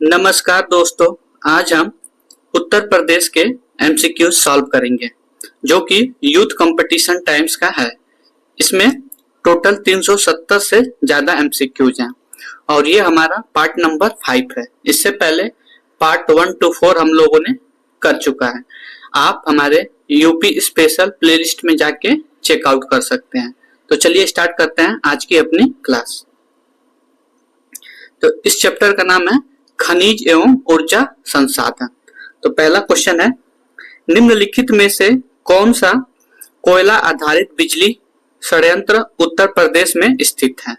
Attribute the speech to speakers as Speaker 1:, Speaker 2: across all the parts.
Speaker 1: नमस्कार दोस्तों, आज हम उत्तर प्रदेश के एमसीक्यू सॉल्व करेंगे जो कि यूथ कंपटीशन टाइम्स का है। इसमें टोटल 370 से ज्यादा एमसीक्यूज हैं और ये हमारा पार्ट नंबर 5 है। इससे पहले पार्ट 1 to 4 हम लोगों ने कर चुका है। आप हमारे यूपी स्पेशल प्लेलिस्ट में जाके चेकआउट कर सकते हैं। तो चलिए स्टार्ट करते हैं आज की अपनी क्लास। तो इस चैप्टर का नाम है खनिज एवं ऊर्जा संसाधन। तो पहला क्वेश्चन है, निम्नलिखित में से कौन सा कोयला आधारित बिजली संयंत्र उत्तर प्रदेश में स्थित है?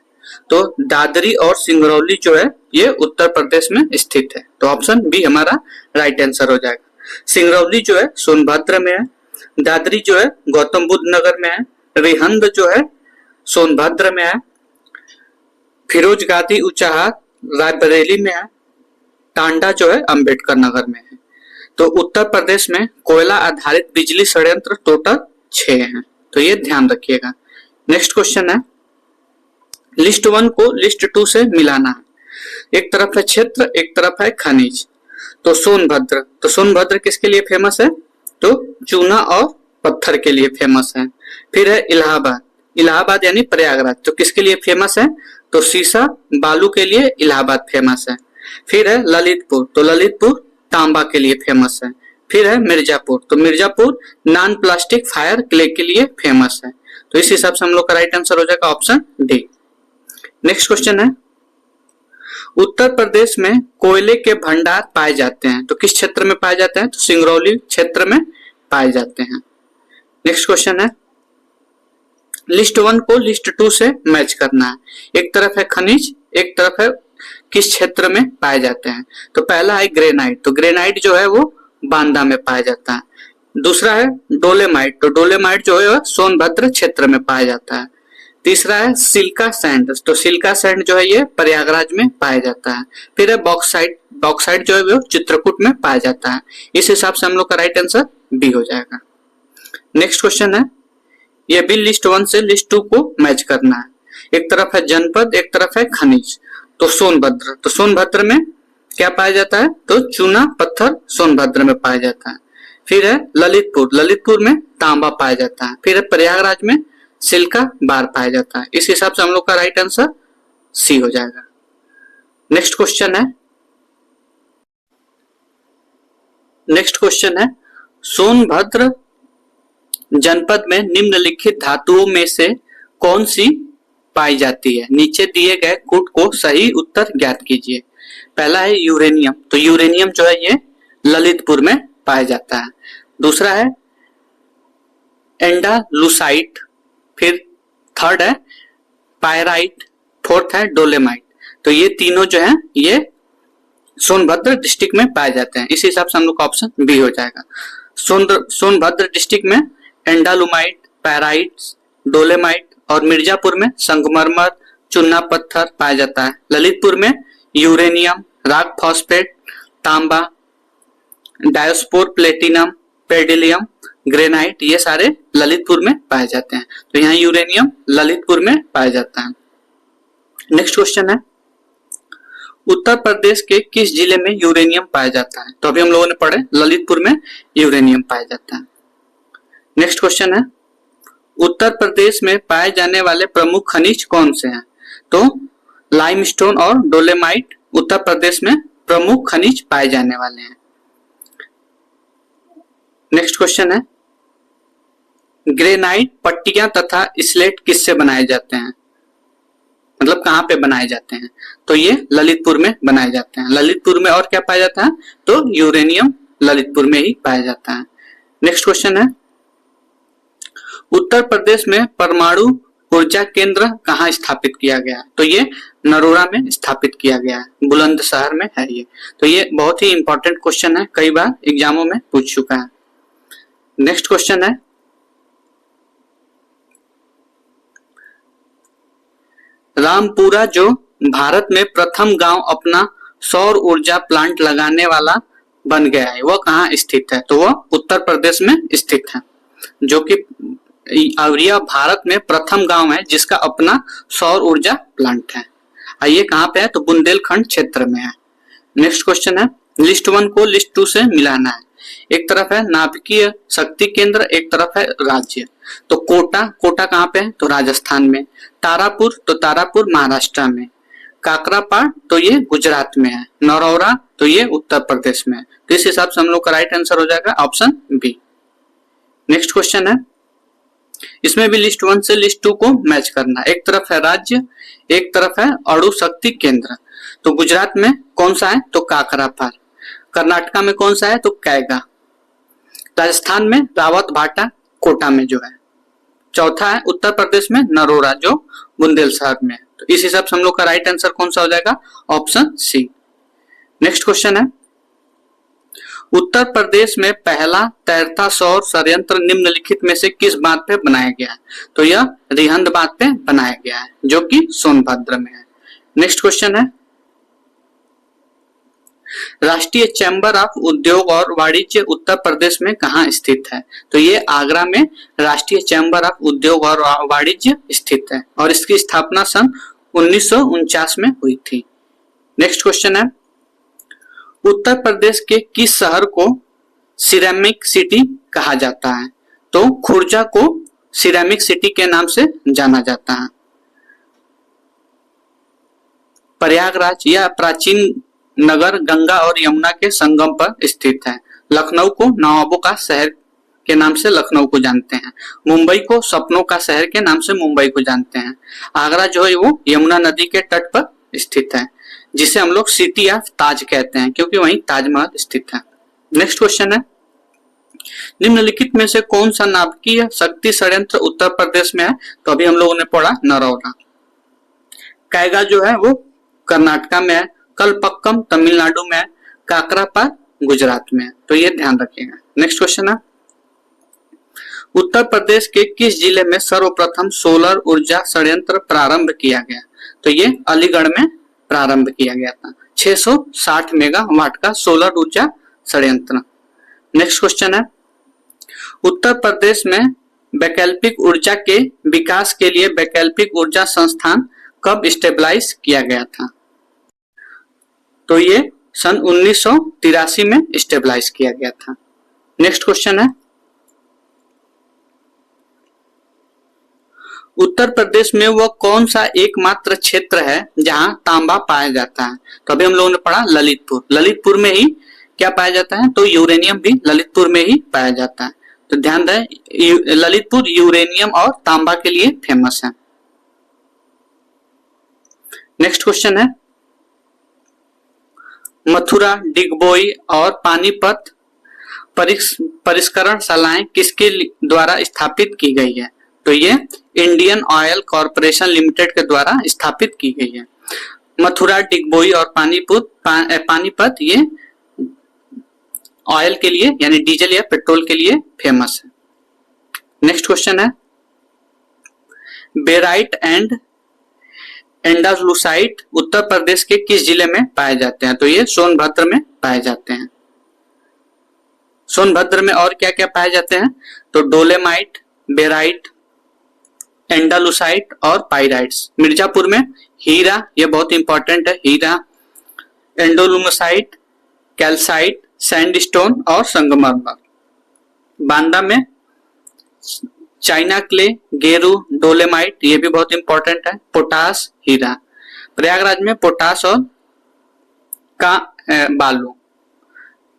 Speaker 1: तो दादरी और सिंगरौली जो है ये उत्तर प्रदेश में स्थित है। तो ऑप्शन बी हमारा राइट आंसर हो जाएगा। सिंगरौली जो है सोनभद्र में है, दादरी जो है गौतम बुद्ध नगर में है, रिहंद जो है सोनभद्र में है, फिरोजगादी ऊंचाहार रायबरेली में है, टांडा जो है अंबेडकर नगर में है। तो उत्तर प्रदेश में कोयला आधारित बिजली संयंत्र टोटल 6 हैं। तो ये ध्यान रखिएगा। नेक्स्ट क्वेश्चन है, लिस्ट 1 को लिस्ट 2 से मिलाना है। एक तरफ है क्षेत्र, एक तरफ है खनिज। तो सोनभद्र किसके लिए फेमस है? तो चूना और पत्थर के लिए फेमस है। फिर है इलाहाबाद यानी प्रयागराज, तो किसके लिए फेमस है? तो सीसा बालू के लिए इलाहाबाद फेमस है। फिर है ललितपुर, तो ललितपुर तांबा के लिए फेमस है। फिर है मिर्जापुर, तो Mirzapur non plastic fire clay के लिए फेमस है। तो इस हिसाब से हम लोग का राइट आंसर हो जाएगा ऑप्शन डी। नेक्स्ट क्वेश्चन है, उत्तर प्रदेश में कोयले के भंडार पाए जाते हैं। तो किस क्षेत्र में पाए जाते हैं? तो सिंगरौली क्षेत्र में पाए जाते हैं। नेक्स्ट क्वेश्चन है, लिस्ट 1 को लिस्ट 2 से मैच करना है। एक तरफ है खनिज, एक तरफ है किस क्षेत्र में पाए जाते हैं। तो पहला है ग्रेनाइट, तो ग्रेनाइट जो है वो बांदा में पाया जाता है। दूसरा है डोलेमाइट, तो डोलेमाइट जो है सोनभद्र क्षेत्र में पाया जाता है। तीसरा है सिल्का सैंड, तो सिल्का सैंड जो है ये प्रयागराज में पाया जाता है। फिर है बॉक्साइट जो है वो चित्रकूट में पाया जाता है। इस हिसाब से हम लोग का राइट आंसर बी हो जाएगा। नेक्स्ट क्वेश्चन है, ये भी लिस्ट 1 से लिस्ट 2 को मैच करना है। एक तरफ है जनपद, एक तरफ है खनिज। तो सोनभद्र में क्या पाया जाता है? तो चूना पत्थर सोनभद्र में पाया जाता है। फिर है ललितपुर में तांबा पाया जाता है। फिर है प्रयागराज में सिल्का बार पाया जाता है। इस हिसाब से हम लोग का राइट आंसर सी हो जाएगा। नेक्स्ट क्वेश्चन है, सोनभद्र जनपद में निम्नलिखित धातुओं में से कौन सी पाई जाती है? नीचे दिए गए कूट को सही उत्तर ज्ञात कीजिए। पहला है यूरेनियम, तो यूरेनियम जो है ये ललितपुर में पाया जाता है। दूसरा है एंडालुसाइट, फिर थर्ड है पायराइट, फोर्थ है डोलेमाइट। तो ये तीनों जो है ये सोनभद्र डिस्ट्रिक्ट में पाए जाते हैं। इस हिसाब से हम लोग का ऑप्शन बी हो जाएगा। सोनभद्र डिस्ट्रिक्ट में एंडालुमाइट, पैराइट, डोलेमाइट और मिर्जापुर में संगमरमर चूना पत्थर पाया जाता है। ललितपुर में यूरेनियम, रॉक फॉस्फेट, तांबा, डायोस्पोर प्लेटिनम, पेडिलियम, ग्रेनाइट, ये सारे ललितपुर में पाए जाते हैं। तो यहाँ यूरेनियम ललितपुर में पाया जाता है। नेक्स्ट क्वेश्चन है, उत्तर प्रदेश के किस जिले में यूरेनियम पाया जाता है? तो अभी हम लोगों ने पढ़े ललितपुर में यूरेनियम पाया जाता है। नेक्स्ट क्वेश्चन है, उत्तर प्रदेश में पाए जाने वाले प्रमुख खनिज कौन से हैं? तो लाइमस्टोन और डोलेमाइट उत्तर प्रदेश में प्रमुख खनिज पाए जाने वाले हैं। नेक्स्ट क्वेश्चन है, ग्रेनाइट पट्टियां तथा स्लेट किससे बनाए जाते हैं? मतलब कहां पे बनाए जाते हैं? तो ये ललितपुर में बनाए जाते हैं। ललितपुर में और क्या पाया जाता है? तो यूरेनियम ललितपुर में ही पाया जाता है। नेक्स्ट क्वेश्चन है, उत्तर प्रदेश में परमाणु ऊर्जा केंद्र कहाँ स्थापित किया गया है? तो ये नरोरा में स्थापित किया गया है, बुलंदशहर में है ये। तो ये बहुत ही इंपॉर्टेंट क्वेश्चन है, कई बार एग्जामों में पूछ चुका है। नेक्स्ट क्वेश्चन है, रामपुरा जो भारत में प्रथम गांव अपना सौर ऊर्जा प्लांट लगाने वाला बन गया है, वह कहाँ स्थित है? तो वह उत्तर प्रदेश में स्थित है, जो कि यह भारत में प्रथम गांव है जिसका अपना सौर ऊर्जा प्लांट है। ये कहाँ पे है? तो बुंदेलखंड क्षेत्र में है। नेक्स्ट क्वेश्चन है लिस्ट 1 को लिस्ट 2 से मिलाना है। एक तरफ है नाभिकीय शक्ति केंद्र, एक तरफ है राज्य। तो कोटा, कोटा कहाँ पे है? तो राजस्थान में। तारापुर, तो तारापुर महाराष्ट्र में। काकरापाड़, तो ये गुजरात में है। नरौरा, तो ये उत्तर प्रदेश में है। तो इस हिसाब से हम लोग का राइट आंसर हो जाएगा ऑप्शन बी। नेक्स्ट क्वेश्चन है, इसमें भी लिस्ट 1 से लिस्ट 2 को मैच करना। एक तरफ है राज्य, एक तरफ है अणु शक्ति केंद्र। तो गुजरात में कौन सा है? तो काकरापाड़। कर्नाटका में कौन सा है? तो कैगा। राजस्थान में रावत भाटा, कोटा में जो है। चौथा है उत्तर प्रदेश में नरोरा, जो बुंदेलशहर में है। तो इस हिसाब से हम लोग का राइट आंसर कौन सा हो जाएगा? Option C. नेक्स्ट क्वेश्चन है, उत्तर प्रदेश में पहला तैरता सौर संयंत्र निम्नलिखित में से किस बात पे बनाया गया है? तो यह रिहंद बात पे बनाया गया है, जो कि सोनभद्र में है। नेक्स्ट क्वेश्चन है, राष्ट्रीय चैम्बर ऑफ उद्योग और वाणिज्य उत्तर प्रदेश में कहाँ स्थित है? तो ये आगरा में राष्ट्रीय चैम्बर ऑफ उद्योग और वाणिज्य स्थित है और इसकी स्थापना सन 1949 में हुई थी। नेक्स्ट क्वेश्चन है, उत्तर प्रदेश के किस शहर को सिरेमिक सिटी कहा जाता है? तो खुर्जा को सिरेमिक सिटी के नाम से जाना जाता है। प्रयागराज यह प्राचीन नगर गंगा और यमुना के संगम पर स्थित है। लखनऊ को नवाबों का शहर के नाम से लखनऊ को जानते हैं। मुंबई को सपनों का शहर के नाम से मुंबई को जानते हैं। आगरा जो है वो यमुना नदी के तट पर स्थित है, जिसे हम लोग सिटी ऑफ ताज कहते हैं, क्योंकि वहीं ताजमहल स्थित है। नेक्स्ट क्वेश्चन है, निम्नलिखित में से कौन सा नाभिकीय शक्ति संयंत्र उत्तर प्रदेश में है? तो अभी हम लोगों ने पढ़ा नरौरा। कैगा जो है वो कर्नाटका में है। कलपक्कम तमिलनाडु में है। काकरापाड़ गुजरात में है। तो ये ध्यान रखिएगा। नेक्स्ट क्वेश्चन है, उत्तर प्रदेश के किस जिले में सर्वप्रथम सोलर ऊर्जा संयंत्र प्रारंभ किया गया? तो ये अलीगढ़ में प्रारंभ किया गया था। 660 मेगावाट का सोलर ऊर्जा संयंत्र। नेक्स्ट क्वेश्चन है, उत्तर प्रदेश में वैकल्पिक ऊर्जा के विकास के लिए वैकल्पिक ऊर्जा संस्थान कब स्टेबलाइज किया गया था? तो ये सन 1983 में स्टेबलाइज किया गया था। नेक्स्ट क्वेश्चन है, उत्तर प्रदेश में वह कौन सा एकमात्र क्षेत्र है जहां तांबा पाया जाता है? तो अभी हम लोगों ने पढ़ा ललितपुर। ललितपुर में ही क्या पाया जाता है? तो यूरेनियम भी ललितपुर में ही पाया जाता है। तो ध्यान दें, ललितपुर यूरेनियम और तांबा के लिए फेमस है। नेक्स्ट क्वेश्चन है, मथुरा, डिगबोई और पानीपत परिष्करण शालाएं किसके द्वारा स्थापित की गई है? तो ये इंडियन ऑयल कॉरपोरेशन लिमिटेड के द्वारा स्थापित की गई है। मथुरा, डिगबोई और पानीपत ये ऑयल के लिए यानी डीजल या पेट्रोल के लिए फेमस है। नेक्स्ट क्वेश्चन है, बेराइट एंड एंडालुसाइट उत्तर प्रदेश के किस जिले में पाए जाते हैं? तो ये सोनभद्र में पाए जाते हैं। सोनभद्र में और क्या क्या पाए जाते हैं? तो डोलेमाइट, बेराइट, एंडालुसाइट और पाइराइट्स। मिर्जापुर में हीरा, ये बहुत इंपॉर्टेंट है, हीरा, एंडोलुमसाइट, कैल्साइट, सैंडस्टोन और संगमरमर। बांदा में चाइना क्ले, गेरू, डोलेमाइट, ये भी बहुत इंपॉर्टेंट है, पोटास, हीरा। प्रयागराज में पोटास और का बालू।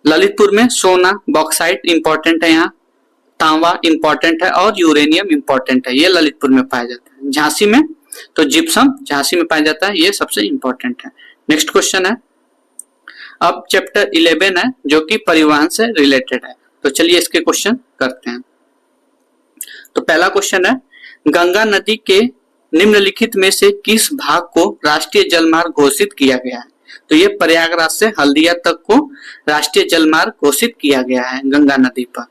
Speaker 1: ललितपुर में सोना, बॉक्साइट इंपॉर्टेंट है, यहाँ तांबा इंपॉर्टेंट है और यूरेनियम इंपॉर्टेंट है, ये ललितपुर में पाया जाता है। झांसी में तो जिप्सम झांसी में पाया जाता है, ये सबसे इंपॉर्टेंट है। नेक्स्ट क्वेश्चन है, अब चैप्टर 11 है जो कि परिवहन से रिलेटेड है। तो चलिए इसके क्वेश्चन करते हैं। तो पहला क्वेश्चन है, गंगा नदी के निम्नलिखित में से किस भाग को राष्ट्रीय जलमार्ग घोषित किया गया है? तो ये प्रयागराज से हल्दिया तक को राष्ट्रीय जलमार्ग घोषित किया गया है गंगा नदी पर।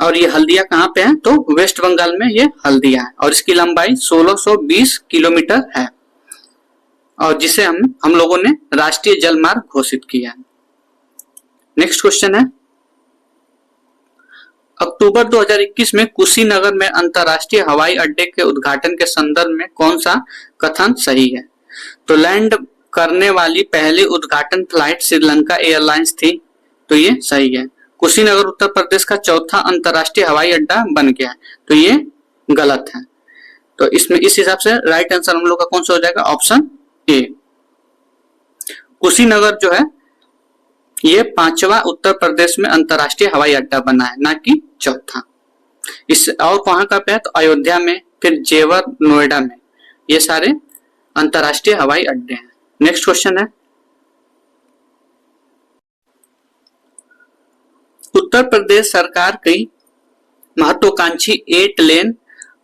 Speaker 1: और ये हल्दिया कहाँ पे है? तो वेस्ट बंगाल में ये हल्दिया है और इसकी लंबाई 1620 किलोमीटर है और जिसे हम लोगों ने राष्ट्रीय जलमार्ग घोषित किया है। नेक्स्ट क्वेश्चन है, अक्टूबर 2021 में कुशीनगर में अंतरराष्ट्रीय हवाई अड्डे के उद्घाटन के संदर्भ में कौन सा कथन सही है? तो लैंड करने वाली पहली उद्घाटन फ्लाइट श्रीलंका एयरलाइंस थी, तो ये सही है। कुशीनगर उत्तर प्रदेश का चौथा अंतरराष्ट्रीय हवाई अड्डा बन गया है, तो ये गलत है। तो इसमें इस हिसाब से राइट आंसर हम लोग का कौन सा हो जाएगा, ऑप्शन ए। कुशीनगर जो है ये 5वां उत्तर प्रदेश में अंतरराष्ट्रीय हवाई अड्डा बना है, ना कि चौथा। इस और कहां का पे है, तो अयोध्या में, फिर जेवर, नोएडा में, ये सारे अंतरराष्ट्रीय हवाई अड्डे हैं। नेक्स्ट क्वेश्चन है, उत्तर प्रदेश सरकार की महत्वाकांक्षी 8 लेन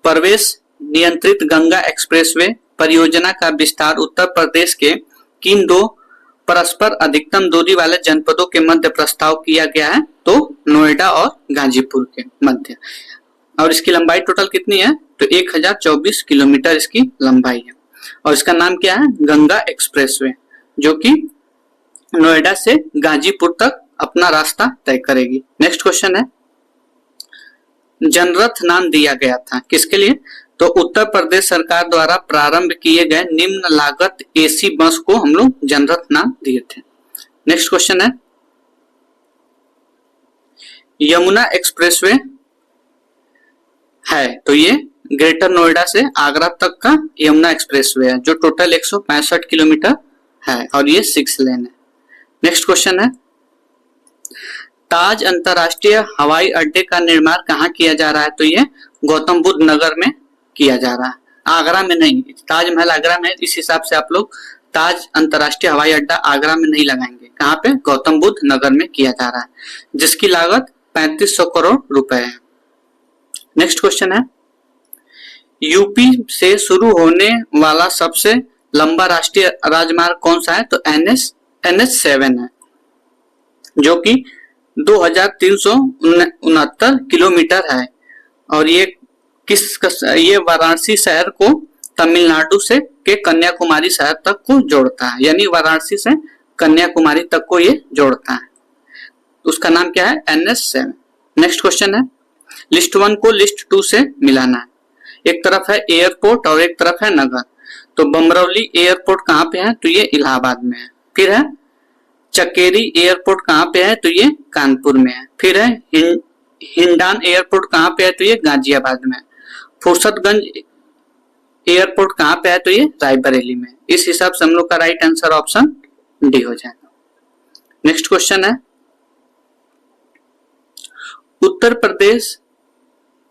Speaker 1: प्रवेश नियंत्रित गंगा एक्सप्रेसवे परियोजना का विस्तार उत्तर प्रदेश के किन 2 परस्पर अधिकतम दूरी वाले जनपदों के मध्य प्रस्ताव किया गया है, तो नोएडा और गाजीपुर के मध्य। और इसकी लंबाई टोटल कितनी है, तो 1024 किलोमीटर इसकी लंबाई है। और इसका नाम क्या है, गंगा एक्सप्रेसवे, जो कि नोएडा से गाजीपुर तक अपना रास्ता तय करेगी। नेक्स्ट क्वेश्चन है, जनरथ नाम दिया गया था किसके लिए, तो उत्तर प्रदेश सरकार द्वारा प्रारंभ किए गए निम्न लागत एसी बस को हम लोग जनरथ नाम दिए थे। नेक्स्ट क्वेश्चन है, यमुना एक्सप्रेसवे है, तो ये ग्रेटर नोएडा से आगरा तक का यमुना एक्सप्रेसवे है, जो टोटल 165 किलोमीटर है और ये 6 लेन है। नेक्स्ट क्वेश्चन है, ताज अंतरराष्ट्रीय हवाई अड्डे का निर्माण कहाँ किया जा रहा है, तो ये गौतम बुद्ध नगर में किया जा रहा है, आगरा में नहीं। ताजमहल आगरा में, इस हिसाब से आप लोग ताज अंतरराष्ट्रीय हवाई अड्डा आगरा में नहीं लगाएंगे। कहाँ पे, गौतम बुद्ध नगर में किया जा रहा है, जिसकी लागत 3500 करोड़ रुपए है। नेक्स्ट क्वेश्चन है, यूपी से शुरू होने वाला सबसे लंबा राष्ट्रीय राजमार्ग कौन सा है, तो NH7 है, जो कि 2369 किलोमीटर है। और ये ये वाराणसी शहर को तमिलनाडु से के कन्याकुमारी शहर तक को जोड़ता है, यानी वाराणसी से कन्याकुमारी तक को ये जोड़ता है। उसका नाम क्या है, NH7। नेक्स्ट क्वेश्चन है, लिस्ट 1 को लिस्ट 2 से मिलाना है। एक तरफ है एयरपोर्ट और एक तरफ है नगर। तो बमरौली एयरपोर्ट कहाँ पे है, तो ये इलाहाबाद में है। फिर है चकेरी एयरपोर्ट कहाँ पे है, तो ये कानपुर में है। फिर है हिंडान एयरपोर्ट कहाँ पे है, तो ये गाजियाबाद में है। फुर्सतगंज एयरपोर्ट कहाँ पे है, तो ये रायबरेली में। इस हिसाब से हम लोग का राइट आंसर ऑप्शन डी हो जाएगा। नेक्स्ट क्वेश्चन है,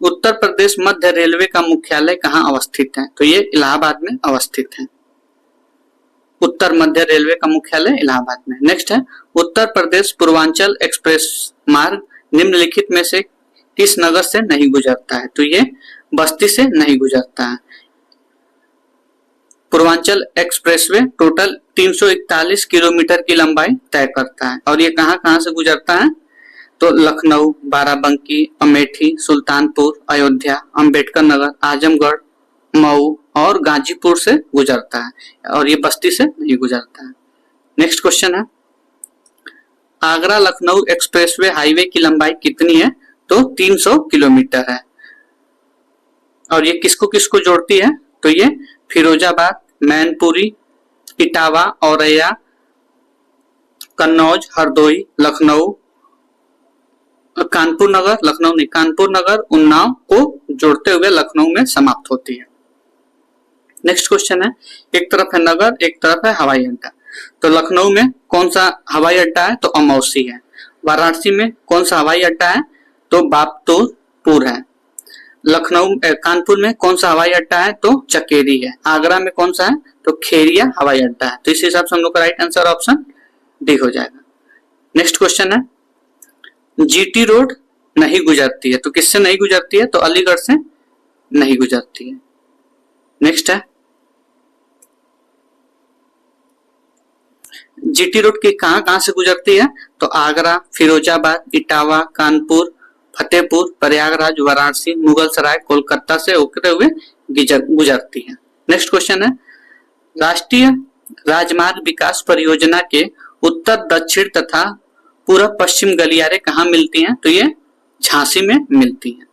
Speaker 1: उत्तर प्रदेश मध्य रेलवे का मुख्यालय कहाँ अवस्थित है, तो ये इलाहाबाद में अवस्थित है। उत्तर मध्य रेलवे का मुख्यालय इलाहाबाद में। नेक्स्ट है, उत्तर प्रदेश पूर्वांचल एक्सप्रेस मार्ग निम्नलिखित में से किस नगर से नहीं गुजरता है, तो ये बस्ती से नहीं गुजरता है। पूर्वांचल एक्सप्रेसवे टोटल 341 किलोमीटर की लंबाई तय करता है और ये कहाँ कहाँ से गुजरता है, तो लखनऊ, बाराबंकी, अमेठी, सुल्तानपुर, अयोध्या, अंबेडकर नगर, आजमगढ़, मऊ और गाजीपुर से गुजरता है और ये बस्ती से नहीं गुजरता है। नेक्स्ट क्वेश्चन है, आगरा लखनऊ एक्सप्रेसवे हाईवे की लंबाई कितनी है, तो 300 किलोमीटर है और ये किसको किसको जोड़ती है, तो ये फिरोजाबाद, मैनपुरी, इटावा, औरैया, कन्नौज, हरदोई, लखनऊ, कानपुर नगर, लखनऊ नहीं, कानपुर नगर, उन्नाव को जोड़ते हुए लखनऊ में समाप्त होती है। नेक्स्ट क्वेश्चन है, एक तरफ है नगर, एक तरफ है हवाई अड्डा। तो लखनऊ में कौन सा हवाई अड्डा है, तो अमौसी है। वाराणसी में कौन सा हवाई अड्डा है, तो बागतोपुर है। कानपुर में कौन सा हवाई अड्डा है, तो चकेरी है। आगरा में कौन सा है, तो खेरिया हवाई अड्डा है। तो इस हिसाब से हम लोग का राइट आंसर ऑप्शन डी हो जाएगा। नेक्स्ट क्वेश्चन है, जीटी रोड नहीं गुजरती है, तो किससे नहीं गुजरती है, तो अलीगढ़ से नहीं गुजरती है। नेक्स्ट है, जीटी रोड की कहां से गुजरती है, तो आगरा, फिरोजाबाद, इटावा, कानपुर, फतेहपुर, प्रयागराज, वाराणसी, मुगलसराय, कोलकाता से होते हुए गुजरती है। नेक्स्ट क्वेश्चन है, राष्ट्रीय राजमार्ग विकास परियोजना के उत्तर दक्षिण तथा पूर्व पश्चिम गलियारे कहाँ मिलती हैं, तो ये झांसी में मिलती हैं।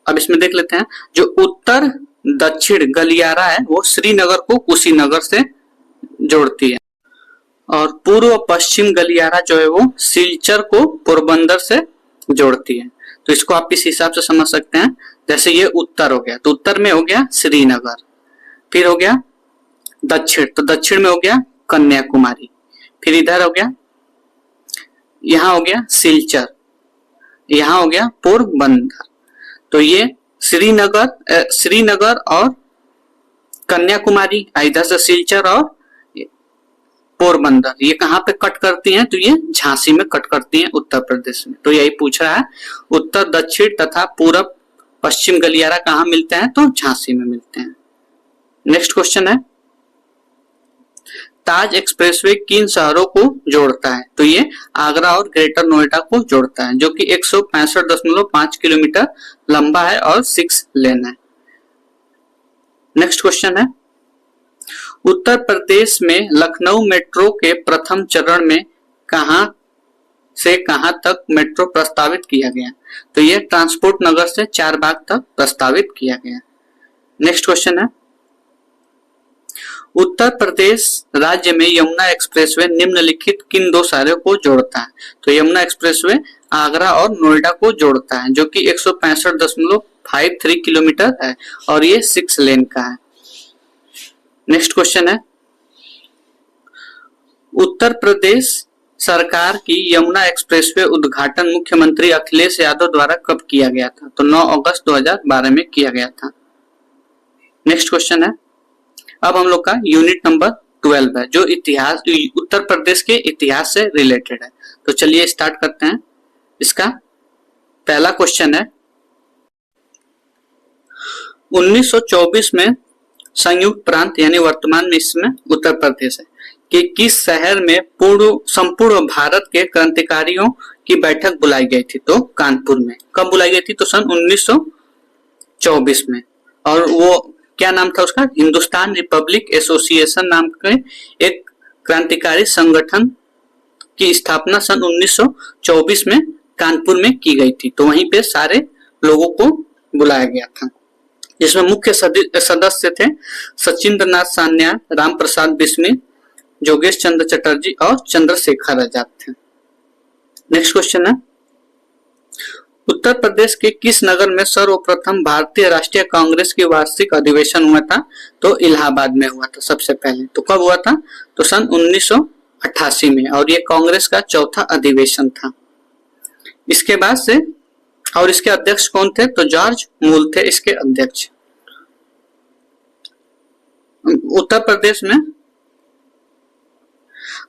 Speaker 1: अब इसमें देख लेते हैं, जो उत्तर दक्षिण गलियारा है वो श्रीनगर को कुशीनगर से जोड़ती है, और पूर्व पश्चिम गलियारा जो है वो सिलचर को पोरबंदर से जोड़ती है। तो इसको आप इस हिसाब से समझ सकते हैं, जैसे ये उत्तर हो गया तो उत्तर में हो गया श्रीनगर, फिर हो गया दक्षिण तो दक्षिण में हो गया कन्याकुमारी, फिर इधर हो गया, यहां हो गया सिलचर, यहां हो गया पोरबंदर। तो ये श्रीनगर और कन्याकुमारी, इधर से सिलचर और पोरबंदर, ये कहां पे कट करती हैं? तो ये झांसी में कट करती हैं उत्तर प्रदेश में। तो यही पूछ रहा है, उत्तर दक्षिण तथा पूर्व पश्चिम गलियारा कहां मिलते हैं? तो झांसी में मिलते हैं। नेक्स्ट क्वेश्चन है, ताज एक्सप्रेसवे किन शहरों को जोड़ता है? तो ये आगरा और ग्रेटर नोएडा को जोड़ता है, जो कि 165.5 किलोमीटर लंबा है और 6 लेन है। नेक्स्ट क्वेश्चन है, उत्तर प्रदेश में लखनऊ मेट्रो के प्रथम चरण में कहां से कहां तक मेट्रो प्रस्तावित किया गया? तो यह ट्रांसपोर्ट नगर से चारबाग तक प्रस्तावित किया गया। नेक्स्ट क्वेश्चन है, उत्तर प्रदेश राज्य में यमुना एक्सप्रेसवे निम्नलिखित किन दो शहरों को जोड़ता है? तो यमुना एक्सप्रेसवे आगरा और नोएडा को जोड़ता है, जो कि 165.53 किलोमीटर है और ये 6 लेन का है। नेक्स्ट क्वेश्चन है, उत्तर प्रदेश सरकार की यमुना एक्सप्रेसवे उद्घाटन मुख्यमंत्री अखिलेश यादव द्वारा कब किया गया था? तो 9 अगस्त 2012 में किया गया था। नेक्स्ट क्वेश्चन है, अब हम लोग का यूनिट नंबर 12 है, जो इतिहास, उत्तर प्रदेश के इतिहास से रिलेटेड है। तो चलिए स्टार्ट करते हैं। इसका पहला क्वेश्चन है, 1924 में संयुक्त प्रांत यानी वर्तमान में इसमें उत्तर प्रदेश है कि किस शहर में संपूर्ण भारत के क्रांतिकारियों की बैठक बुलाई गई थी? तो कानपुर में। कब बुलाई गई थी? तो सन 1924 में। और वो क्या नाम था उसका? हिंदुस्तान रिपब्लिक एसोसिएशन नाम के एक क्रांतिकारी संगठन की स्थापना सन 1924 में कानपुर में की गई थी। तो वहीं पे सारे लोगों को बुलाया गया था, जिसमें मुख्य सदस्य थे सचिंद्र नाथ सान्याल, राम प्रसाद बिस्मिल, जोगेश चंद्र चटर्जी और चंद्रशेखर आजाद थे। नेक्स्ट क्वेश्चन है, उत्तर प्रदेश के किस नगर में सर्वप्रथम भारतीय राष्ट्रीय कांग्रेस की वार्षिक अधिवेशन हुआ था? तो इलाहाबाद में हुआ था सबसे पहले। तो कब हुआ था? तो सन 1988 में, और ये कांग्रेस का चौथा अधिवेशन था। इसके बाद से, और इसके अध्यक्ष कौन थे? तो जॉर्ज मूल थे इसके अध्यक्ष। उत्तर प्रदेश में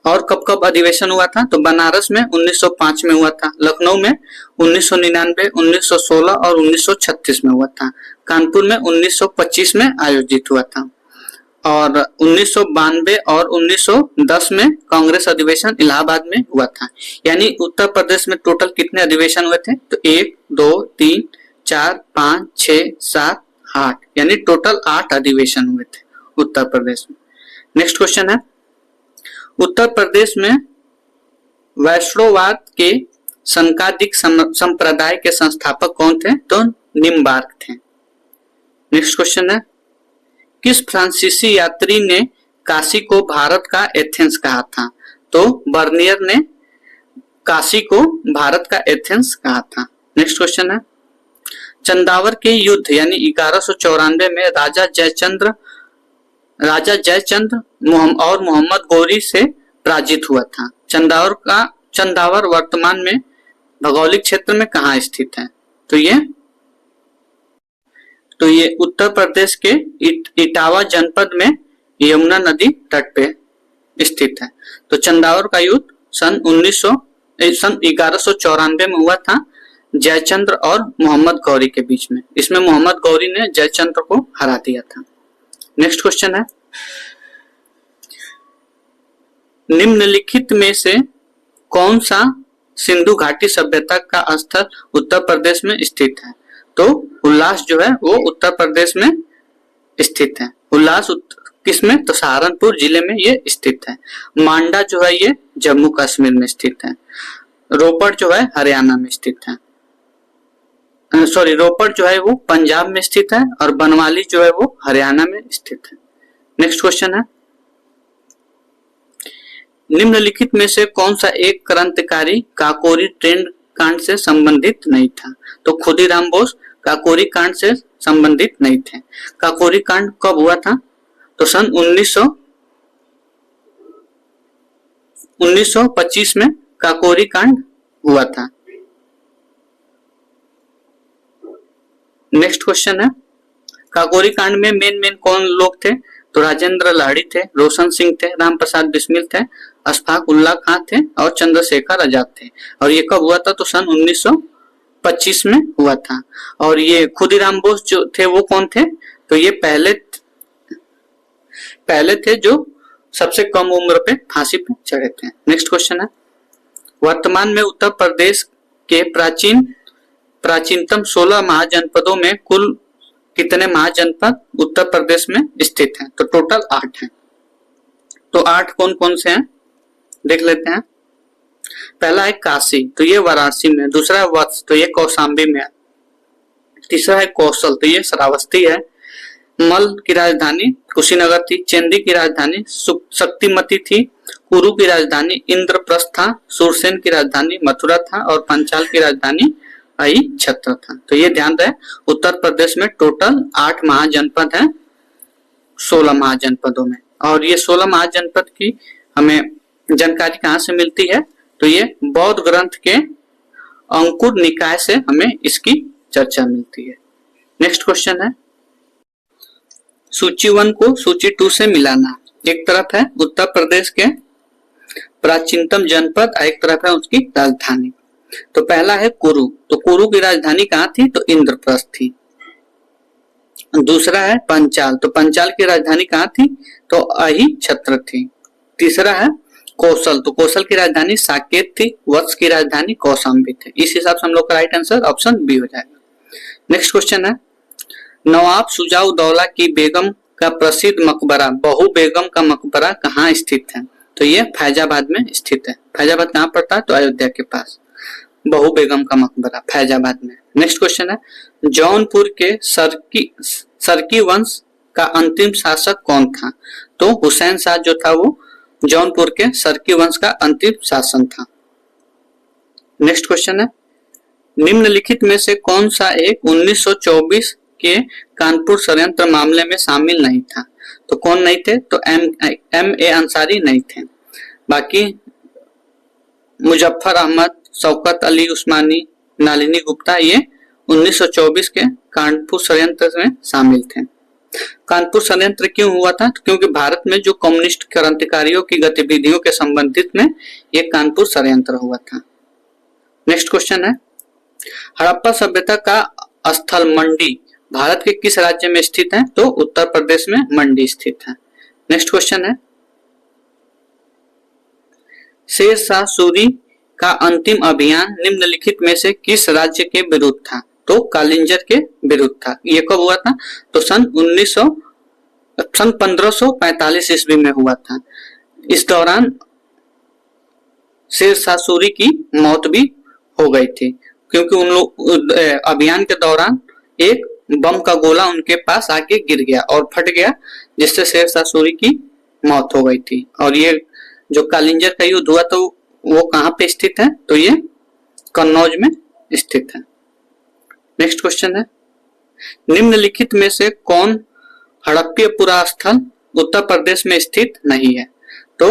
Speaker 1: और कब कब अधिवेशन हुआ था? तो बनारस में 1905 में हुआ था, लखनऊ में 1999, 1916 और 1936 में हुआ था, कानपुर में 1925 में आयोजित हुआ था, और 1992 और 1910 में कांग्रेस अधिवेशन इलाहाबाद में हुआ था। यानी उत्तर प्रदेश में टोटल कितने अधिवेशन हुए थे? तो 1, 2, 3, 4, 5, 6, 7, 8, यानी टोटल 8 अधिवेशन हुए थे उत्तर प्रदेश में। नेक्स्ट क्वेश्चन है, उत्तर प्रदेश में वैष्णववाद के संकादिक संप्रदाय के संस्थापक कौन थे? तो निम्बार्क थे। नेक्स्ट क्वेश्चन है, किस फ्रांसीसी यात्री ने काशी को भारत का एथेंस कहा था? तो बर्नियर ने काशी को भारत का एथेंस कहा था। नेक्स्ट क्वेश्चन है, चंदावर के युद्ध यानी 1194 में राजा जयचंद्र और मोहम्मद गौरी से पराजित हुआ था। चंदावर वर्तमान में भौगोलिक क्षेत्र में कहाँ स्थित है? तो ये उत्तर प्रदेश के इटावा जनपद में यमुना नदी तट पे स्थित है। तो चंदावर का युद्ध सन 1194 में हुआ था, जयचंद्र और मोहम्मद गौरी के बीच में। इसमें मोहम्मद गौरी ने जयचंद्र को हरा दिया था। नेक्स्ट क्वेश्चन है, निम्नलिखित में से कौन सा सिंधु घाटी सभ्यता का स्थल उत्तर प्रदेश में स्थित है? तो उल्लास जो है वो उत्तर प्रदेश में स्थित है। उल्लास किसमें? तो सहारनपुर जिले में ये स्थित है। मांडा जो है ये जम्मू कश्मीर में स्थित है। रोपड़ जो है हरियाणा में स्थित है। सॉरी, रोपड़ जो है वो पंजाब में स्थित है और बनवाली जो है वो हरियाणा में स्थित है। नेक्स्ट क्वेश्चन है, निम्नलिखित में से कौन सा एक क्रांतिकारी काकोरी ट्रेन कांड से संबंधित नहीं था? तो खुदीराम बोस काकोरी कांड से संबंधित नहीं थे। काकोरी कांड कब हुआ था? तो सन 1925 में काकोरी कांड हुआ था। नेक्स्ट क्वेश्चन है, काकोरी कांड में मेन कौन लोग थे? तो राजेंद्र लाहिड़ी थे, रोशन सिंह थे, राम प्रसाद बिस्मिल थे, अशफाक उल्लाह खां थे और चंद्रशेखर आजाद थे। और ये कब हुआ था? तो सन 1925 में हुआ था। और ये खुदीराम बोस जो थे वो कौन थे? तो ये पहले थे जो सबसे कम उम्र पे फांसी पे चढ़े थे। नेक्स्ट क्वेश्चन है, वर्तमान में उत्तर प्रदेश के प्राचीनतम 16 महाजनपदों में कुल कितने महाजनपद उत्तर प्रदेश में स्थित हैं? तो टोटल 8 हैं। तो 8 कौन कौन से हैं देख लेते हैं। पहला है काशी, तो ये वाराणसी में। दूसरा है वत्स, तो ये कौशाम्बी में है। तीसरा है कौशल, तो ये श्रावस्ती है। मल की राजधानी कुशीनगर थी। चेंदी की राजधानी शक्तिमती थी। कुरु की राजधानी इंद्रप्रस्थ था। सुरसेन की राजधानी मथुरा था और पंचाल की राजधानी आई छत्र था। तो ये ध्यान रहे, उत्तर प्रदेश में टोटल 8 महाजनपद हैं 16 महाजनपदों में। और ये 16 महाजनपद की हमें जानकारी कहाँ से मिलती है? तो ये बौद्ध ग्रंथ के अंकुर निकाय से हमें इसकी चर्चा मिलती है। नेक्स्ट क्वेश्चन है, सूची 1 को सूची 2 से मिलाना। एक तरफ है उत्तर प्रदेश के प्राचीनतम जनपद, एक तरफ है उसकी राजधानी। तो पहला है कुरु, तो कुरु की राजधानी कहाँ थी? तो इंद्रप्रस्थ थी। दूसरा है पंचाल, तो पंचाल की राजधानी कहाँ थी? तो अही छत्र थी। तीसरा है कौशल, तो कौशल की राजधानी साकेत थी। वत्स की राजधानी कौशाम्बी थी। इस हिसाब से हम लोग का राइट आंसर ऑप्शन बी हो जाएगा। नेक्स्ट क्वेश्चन है, नवाब शुजाउद्दौला की बेगम का प्रसिद्ध मकबरा बहू बेगम का मकबरा कहाँ स्थित है? तो ये फैजाबाद में स्थित है। फैजाबाद कहाँ पड़ता है? तो अयोध्या के पास। बहू बेगम का मकबरा फैजाबाद में। नेक्स्ट क्वेश्चन है, जौनपुर के सरकी वंश का अंतिम शासक कौन था? तो हुसैन शाह जो था वो जौनपुर के सरकी वंश का अंतिम शासन था। नेक्स्ट क्वेश्चन है, निम्नलिखित में से कौन सा एक 1924 के कानपुर षड्यंत्र मामले में शामिल नहीं था? तो कौन नहीं थे? तो एम ए अंसारी नहीं थे। बाकी मुजफ्फर अहमद, शौकत अली उस्मानी, नलिनी गुप्ता ये 1924 के कानपुर षड्यंत्र में शामिल थे। कानपुर षड्यंत्र क्यों हुआ था? तो क्योंकि भारत में जो कम्युनिस्ट क्रांतिकारियों की गतिविधियों के संबंधित में ये कानपुर षड्यंत्र हुआ था। नेक्स्ट क्वेश्चन है, हड़प्पा सभ्यता का स्थल मंडी भारत के किस राज्य में स्थित है? तो उत्तर प्रदेश में मंडी स्थित है। नेक्स्ट क्वेश्चन है, शेर शाह सूरी का अंतिम अभियान निम्नलिखित में से किस राज्य के विरुद्ध था? तो कालिंजर के विरुद्ध था। ये कब हुआ था? तो सन 1545 ईस्वी में हुआ था। इस दौरान शेर शाह सूरी की मौत भी हो गई थी, क्योंकि उन लोग अभियान के दौरान एक बम का गोला उनके पास आके गिर गया और फट गया, जिससे शेर शाह सूरी की मौत हो गई थी। और ये जो कालिंजर का युद्ध हुआ तो वो कहाँ पे स्थित है? तो ये कन्नौज में स्थित है। नेक्स्ट क्वेश्चन है, निम्नलिखित में से कौन हड़प्पीय पुरा स्थल उत्तर प्रदेश में स्थित नहीं है? तो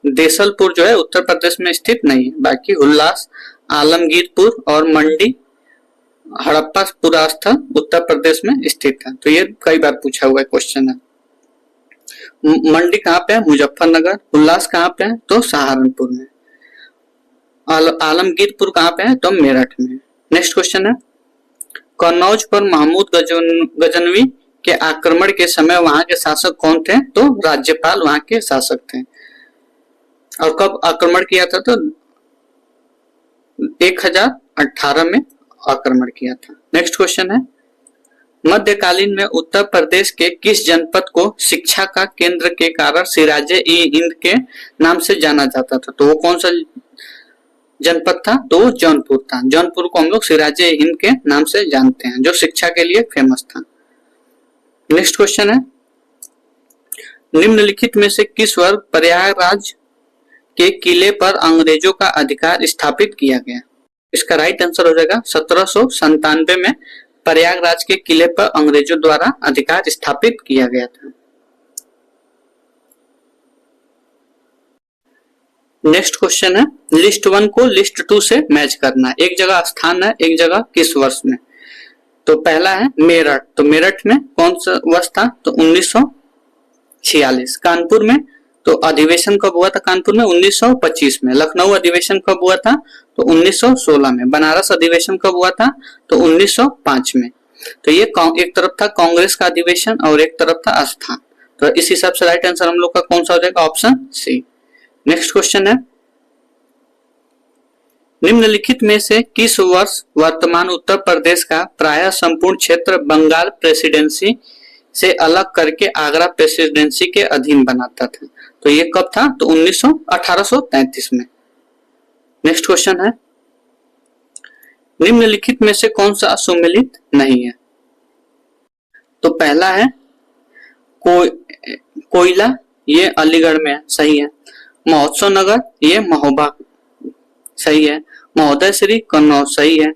Speaker 1: देसलपुर जो है उत्तर प्रदेश में स्थित नहीं है। बाकी हुल्लास, आलमगीरपुर और मंडी हड़प्पा पुरा स्थल उत्तर प्रदेश में स्थित है। तो ये कई बार पूछा हुआ क्वेश्चन है। मंडी कहाँ पे है? मुजफ्फरनगर। हुल्लास कहाँ पे है? तो सहारनपुर में। आलमगीरपुर कहाँ पे है? तो मेरठ में। नेक्स्ट क्वेश्चन है, कन्नौज पर महमूद गजनवी के आक्रमण के समय वहां के शासक कौन थे? तो राज्यपाल वहां के शासक थे। और कब आक्रमण किया था? तो 1018 में आक्रमण किया था। नेक्स्ट क्वेश्चन है, मध्यकालीन में उत्तर प्रदेश के किस जनपद को शिक्षा का केंद्र के कारण सिराजे-ए-हिंद के नाम से जाना जाता था? तो वो कौन सा जनपद था? तो वो जौनपुर था। जौनपुर को हम लोग सिराजे हिंद के नाम से जानते हैं, जो शिक्षा के लिए फेमस था। नेक्स्ट क्वेश्चन है, निम्नलिखित में से किस वर्ष प्रयागराज के किले पर अंग्रेजों का अधिकार स्थापित किया गया? इसका राइट आंसर हो जाएगा 1797 में प्रयागराज के किले पर अंग्रेजों द्वारा अधिकार स्थापित किया गया था। नेक्स्ट क्वेश्चन है, लिस्ट 1 को लिस्ट 2 से मैच करना है। एक जगह स्थान है, एक जगह किस वर्ष में। तो पहला है मेरठ, तो मेरठ में कौन सा वर्ष था? तो 1946। कानपुर में तो अधिवेशन कब हुआ था? कानपुर में 1925 में। लखनऊ अधिवेशन कब हुआ था? तो 1916 में। बनारस अधिवेशन कब हुआ था? तो 1905 में। तो ये एक तरफ था कांग्रेस का अधिवेशन और एक तरफ था आस्थान। तो इस हिसाब से राइट आंसर हम लोग का कौन सा हो जाएगा? Option C. नेक्स्ट क्वेश्चन है, निम्नलिखित में से किस वर्ष वर्तमान उत्तर प्रदेश का प्रायः संपूर्ण क्षेत्र बंगाल प्रेसिडेंसी से अलग करके आगरा प्रेसिडेंसी के अधीन बनाता था? तो ये कब था? तो 1833 में। नेक्स्ट क्वेश्चन है, निम्नलिखित में से कौन सा सुमेलित नहीं है? तो पहला है कोयला, ये अलीगढ़ में है, सही है। महोत्सव नगर, ये महोबा, सही है। महोदय श्री कन्नौज, सही है।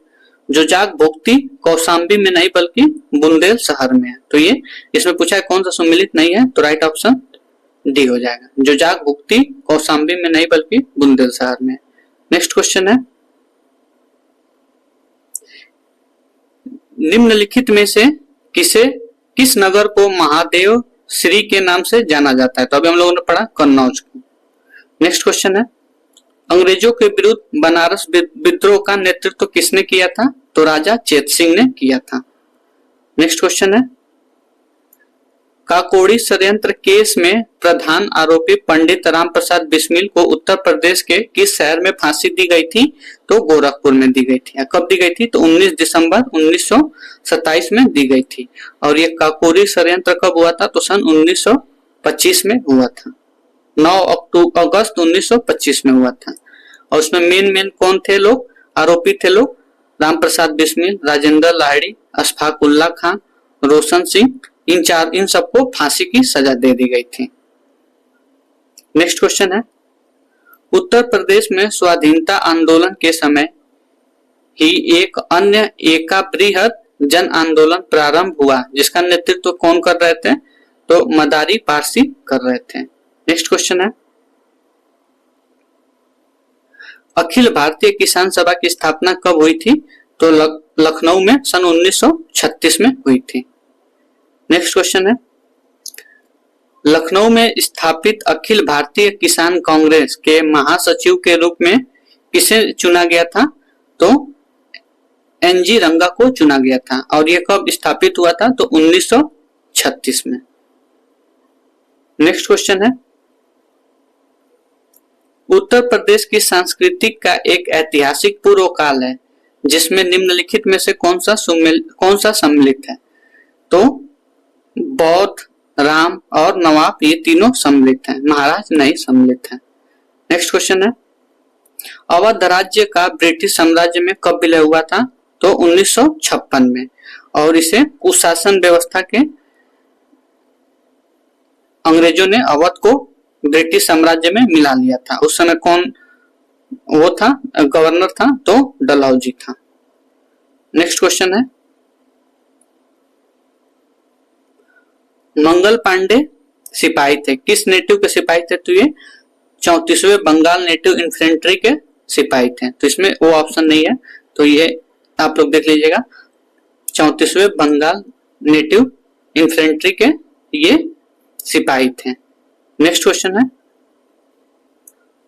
Speaker 1: जोजाक भुक्ति कौशाम्बी में नहीं बल्कि बुंदेल शहर में है। तो ये इसमें पूछा है कौन सा सुमेलित नहीं है, तो राइट ऑप्शन डी हो जाएगा। जोजाक भुक्ति कौशाम्बी में नहीं बल्कि बुंदेल शहर में। नेक्स्ट क्वेश्चन है, निम्नलिखित में से किस नगर को महादेव श्री के नाम से जाना जाता है? तो अभी हम लोगों ने पढ़ा कन्नौज को। नेक्स्ट क्वेश्चन है, अंग्रेजों के विरुद्ध बनारस विद्रोह का नेतृत्व किसने किया था? तो राजा चेत सिंह ने किया था। नेक्स्ट क्वेश्चन है, काकोड़ी षड्यंत्र केस में प्रधान आरोपी पंडित राम प्रसाद बिस्मिल को उत्तर प्रदेश के किस शहर में फांसी दी गई थी? तो गोरखपुर में दी गई थी। कब दी गई थी? तो 19 दिसंबर 1927 में दी गई थी। और ये काकोड़ी षड्यंत्र कब हुआ था? तो सन 1925 में हुआ था। 9 अगस्त 1925 में हुआ था। और उसमें मेन कौन थे लोग? आरोपी थे लोग राम प्रसाद बिस्मिल, राजेंद्र लाहिड़ी, अशफाक उल्लाह खान, रोशन सिंह, इन सबको फांसी की सजा दे दी गई थी। नेक्स्ट क्वेश्चन है, उत्तर प्रदेश में स्वाधीनता आंदोलन के समय ही एक अन्य एकाबृहद जन आंदोलन प्रारंभ हुआ, जिसका नेतृत्व कौन कर रहे थे? तो मदारी पारसी कर रहे थे। नेक्स्ट क्वेश्चन है, अखिल भारतीय किसान सभा की स्थापना कब हुई थी? तो लखनऊ में सन 1936 में हुई थी। नेक्स्ट क्वेश्चन है, लखनऊ में स्थापित अखिल भारतीय किसान कांग्रेस के महासचिव के रूप में किसे चुना गया था? तो एनजी रंगा को चुना गया था। और यह कब स्थापित हुआ था? तो 1936 में। नेक्स्ट क्वेश्चन है, उत्तर प्रदेश की संस्कृति का एक ऐतिहासिक पूर्व काल है जिसमें निम्नलिखित में से कौन सा सम्मिलित है? तो बौद्ध, राम और नवाब, ये तीनों सम्मिलित हैं, महाराज नहीं सम्मिलित है। नेक्स्ट क्वेश्चन है, अवध राज्य का ब्रिटिश साम्राज्य में कब विलय हुआ था? तो 1956 में। और इसे कुशासन व्यवस्था के अंग्रेजों ने अवध को ब्रिटिश साम्राज्य में मिला लिया था। उस समय कौन वो था? गवर्नर था? तो डलहौजी था। नेक्स्ट क्वेश्चन है, मंगल पांडे सिपाही थे, किस नेटिव के सिपाही थे? तो ये 34वें बंगाल नेटिव इन्फेंट्री के सिपाही थे। तो इसमें वो ऑप्शन नहीं है, तो ये आप लोग देख लीजिएगा, 34वें बंगाल नेटिव इन्फेंट्री के ये सिपाही थे। नेक्स्ट क्वेश्चन है,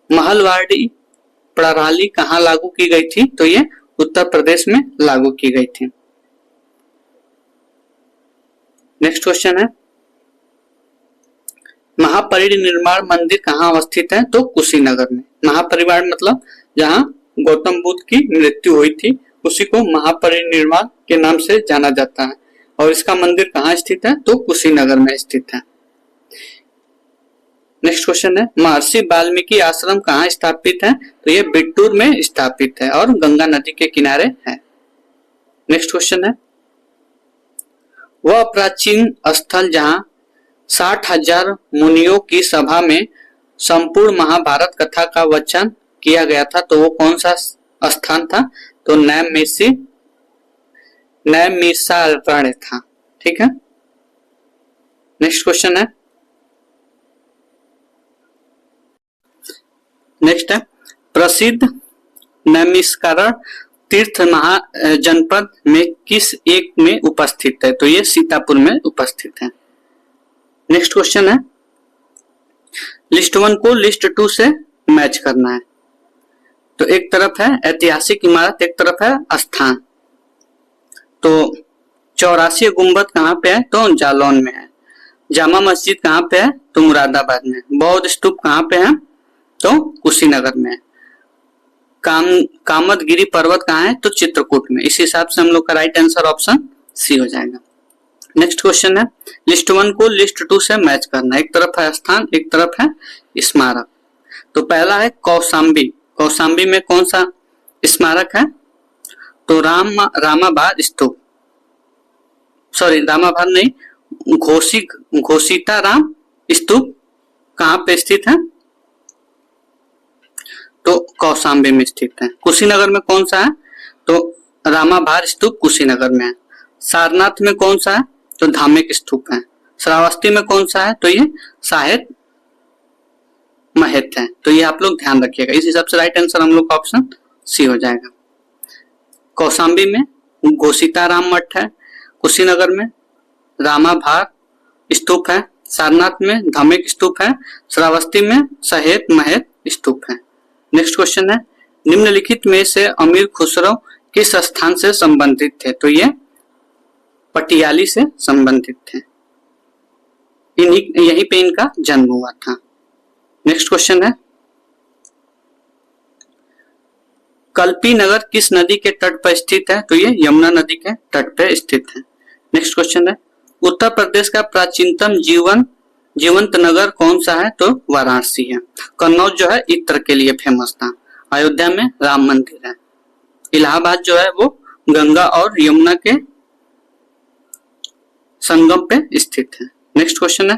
Speaker 1: महलवाड़ी प्रणाली कहाँ लागू की गई थी? तो ये उत्तर प्रदेश में लागू की गई थी। नेक्स्ट क्वेश्चन है, महापरिनिर्वाण मंदिर कहाँ अवस्थित है? तो कुशीनगर में। महापरिनिर्वाण मतलब जहाँ गौतम बुद्ध की मृत्यु हुई थी, उसी को महापरिनिर्वाण के नाम से जाना जाता है। और इसका मंदिर कहाँ स्थित है? तो कुशीनगर में स्थित है। नेक्स्ट क्वेश्चन है महर्षि वाल्मीकि आश्रम कहाँ स्थापित है? तो ये बिट्टूर में स्थापित है और गंगा नदी के किनारे है। नेक्स्ट क्वेश्चन है वह प्राचीन स्थल जहाँ 60,000 मुनियों की सभा में संपूर्ण महाभारत कथा का वचन किया गया था, तो वो कौन सा स्थान था? तो नैमिषारण्य था। ठीक है। नेक्स्ट क्वेश्चन है नेक्स्ट है प्रसिद्ध नैमिषारण्य तीर्थ जनपद में किस एक में उपस्थित है? तो ये सीतापुर में उपस्थित है। नेक्स्ट क्वेश्चन है लिस्ट 1 को लिस्ट 2 से मैच करना है। तो एक तरफ है ऐतिहासिक इमारत, एक तरफ है स्थान। तो 84 गुंबद कहाँ पे है? तो जालौन में है। जामा मस्जिद कहाँ पे है? तो मुरादाबाद में। बौद्ध स्तूप कहाँ पे है? तो कुशीनगर में। कामदगिरी पर्वत कहाँ है? तो चित्रकूट में। इस हिसाब से हम लोग का राइट आंसर ऑप्शन सी हो जाएगा। नेक्स्ट क्वेश्चन है लिस्ट 1 को लिस्ट 2 से मैच करना। एक तरफ है स्थान, एक तरफ है स्मारक। तो पहला है कौशाम्बी। कौशाम्बी में कौन सा स्मारक है? तो रामाभार स्तूप, सॉरी रामाभार नहीं, घोषिता राम स्तूप कहाँ पे स्थित है? तो कौशाम्बी में स्थित है। कुशीनगर में कौन सा है? तो रामाभार स्तूप कुशीनगर में है। सारनाथ में कौन सा है? तो धामिक स्तूप है। श्रावस्ती में कौन सा है? तो ये साहेब महत है। तो ये आप लोग ध्यान रखिएगा। इस हिसाब से राइट आंसर हम लोग का ऑप्शन सी हो जाएगा। कौशाम्बी में घोषिताराम मठ है, कुशीनगर में रामाभार स्तूप है, सारनाथ में धामिक स्तूप है, श्रावस्ती में साहेब महत स्तूप है। नेक्स्ट क्वेश्चन है निम्नलिखित में से अमीर खुसरो किस स्थान से संबंधित थे? तो ये पटियाली से संबंधित थे। यहीं पे इनका जन्म हुआ था। नेक्स्ट क्वेश्चन है कल्पी नगर किस नदी के तट पर स्थित है? तो ये यमुना नदी के तट पर स्थित है। नेक्स्ट क्वेश्चन है उत्तर प्रदेश का प्राचीनतम जीवंत नगर कौन सा है? तो वाराणसी है। कन्नौज जो है इत्र के लिए फेमस था। अयोध्या में राम मंदिर है। इलाहाबाद जो है वो गंगा और यमुना के संगम पे स्थित है। नेक्स्ट क्वेश्चन है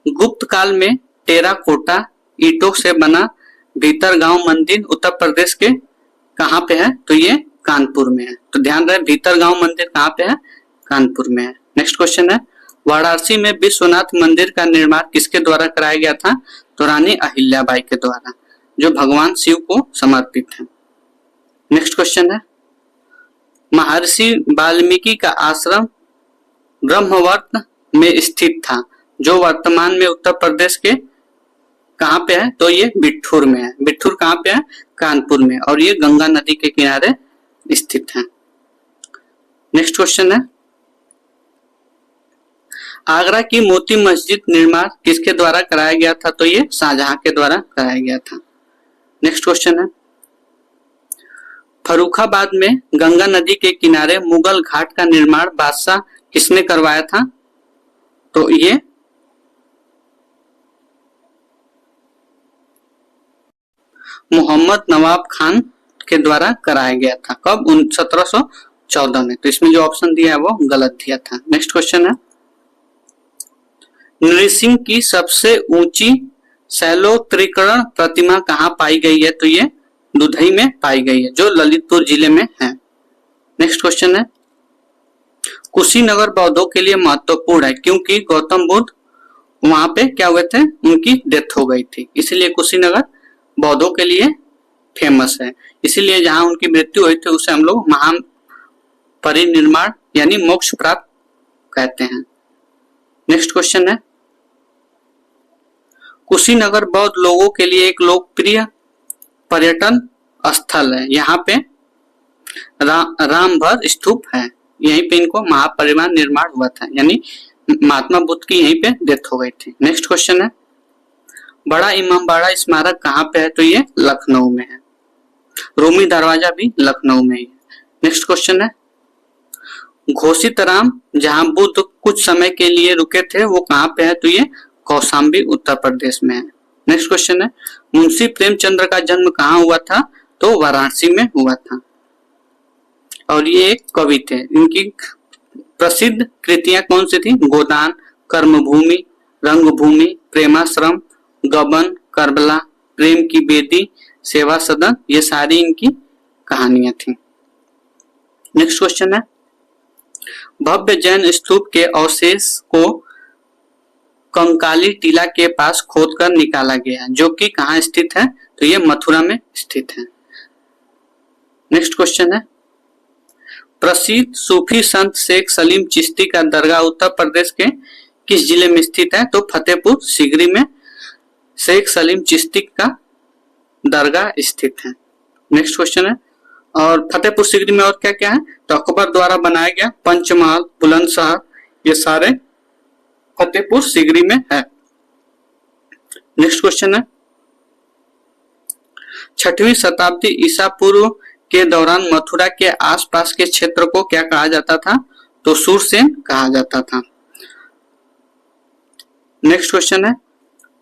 Speaker 1: गुप्त काल में टेराकोटा ईंटों से बना भीतरगांव मंदिर उत्तर प्रदेश के कहाँ पे है? तो ये कानपुर में है। तो ध्यान रहे भीतरगांव मंदिर कहाँ पे है? कानपुर में है। नेक्स्ट क्वेश्चन है वाराणसी में विश्वनाथ मंदिर का निर्माण किसके द्वारा कराया गया था? तो रानी अहिल्याबाई के द्वारा, जो भगवान शिव को समर्पित है। नेक्स्ट क्वेश्चन है महर्षि वाल्मीकि का आश्रम ब्रह्मवर्त में स्थित था, जो वर्तमान में उत्तर प्रदेश के कहाँ पे है? तो ये बिट्ठूर में है। बिट्ठूर कहाँ पे है? कानपुर में। और ये गंगा नदी के किनारे स्थित है। नेक्स्ट क्वेश्चन है आगरा की मोती मस्जिद निर्माण किसके द्वारा कराया गया था? तो ये शाहजहां के द्वारा कराया गया था। नेक्स्ट क्वेश्चन है फर्रुखाबाद में गंगा नदी के किनारे मुगल घाट का निर्माण बादशाह किसने करवाया था? तो ये मोहम्मद नवाब खान के द्वारा कराया गया था। कब? 1714 में। तो इसमें जो ऑप्शन दिया है वो गलत दिया था। नेक्स्ट क्वेश्चन है नृसिंह की सबसे ऊंची शैलोत्तरीकरण प्रतिमा कहाँ पाई गई है? तो ये दुधई में पाई गई है, जो ललितपुर जिले में है। नेक्स्ट क्वेश्चन है कुशीनगर बौद्धों के लिए महत्वपूर्ण है क्योंकि गौतम बुद्ध वहां पे क्या हुए थे? उनकी डेथ हो गई थी, इसलिए कुशीनगर बौद्धों के लिए फेमस है। इसीलिए जहां उनकी मृत्यु हुई थी उसे हम लोग महान परिनिर्वाण यानी मोक्ष प्राप्त कहते हैं। नेक्स्ट क्वेश्चन है कुशीनगर बौद्ध लोगों के लिए एक लोकप्रिय पर्यटन स्थल है। यहाँ पे रामभर स्तूप है। यहीं पे इनको महापरिनिर्वाण निर्माण हुआ था, यानी महात्मा बुद्ध की यहीं पे डेथ हो गई थी। नेक्स्ट क्वेश्चन है बड़ा इमामबाड़ा स्मारक कहाँ पे है? तो ये लखनऊ में है। रूमी दरवाजा भी लखनऊ में ही है। नेक्स्ट क्वेश्चन है घोषित राम जहां बुद्ध कुछ समय के लिए रुके थे वो कहाँ पे है? तो ये कौशाम्बी उत्तर प्रदेश में है। नेक्स्ट क्वेश्चन है, मुंशी प्रेमचंद्र का जन्म कहाँ हुआ था? तो वाराणसी में हुआ था और ये एक कवि थे। इनकी प्रसिद्ध कृतियां कौन सी थी? गोदान, कर्मभूमि, रंगभूमि, प्रेमाश्रम, गबन, करबला, प्रेम की बेदी, सेवा सदन, ये सारी इनकी कहानियां थी। नेक्स्ट क्वेश्चन है, भव्य जैन स्तूप के अवशेष को कंकाली टीला के पास खोदकर निकाला गया, जो कि कहाँ स्थित है? तो ये मथुरा में स्थित है। नेक्स्ट क्वेश्चन है, प्रसिद्ध सूफी संत शेख सलीम चिश्ती का दरगाह उत्तर प्रदेश के किस जिले में स्थित है? तो फतेहपुर सीकरी में शेख सलीम चिश्ती का दरगाह स्थित है। नेक्स्ट क्वेश्चन है, और फतेहपुर सीकरी में और क्या क्या है? तो अकबर द्वारा बनाया गया पंचमहल, बुलंदशहर, ये सारे फतेहपुर सीकरी में है। नेक्स्ट क्वेश्चन है, 6वीं शताब्दी ईसा पूर्व के दौरान मथुरा के आसपास के क्षेत्र को क्या कहा जाता था? तो सूरसेन कहा जाता था। नेक्स्ट क्वेश्चन है,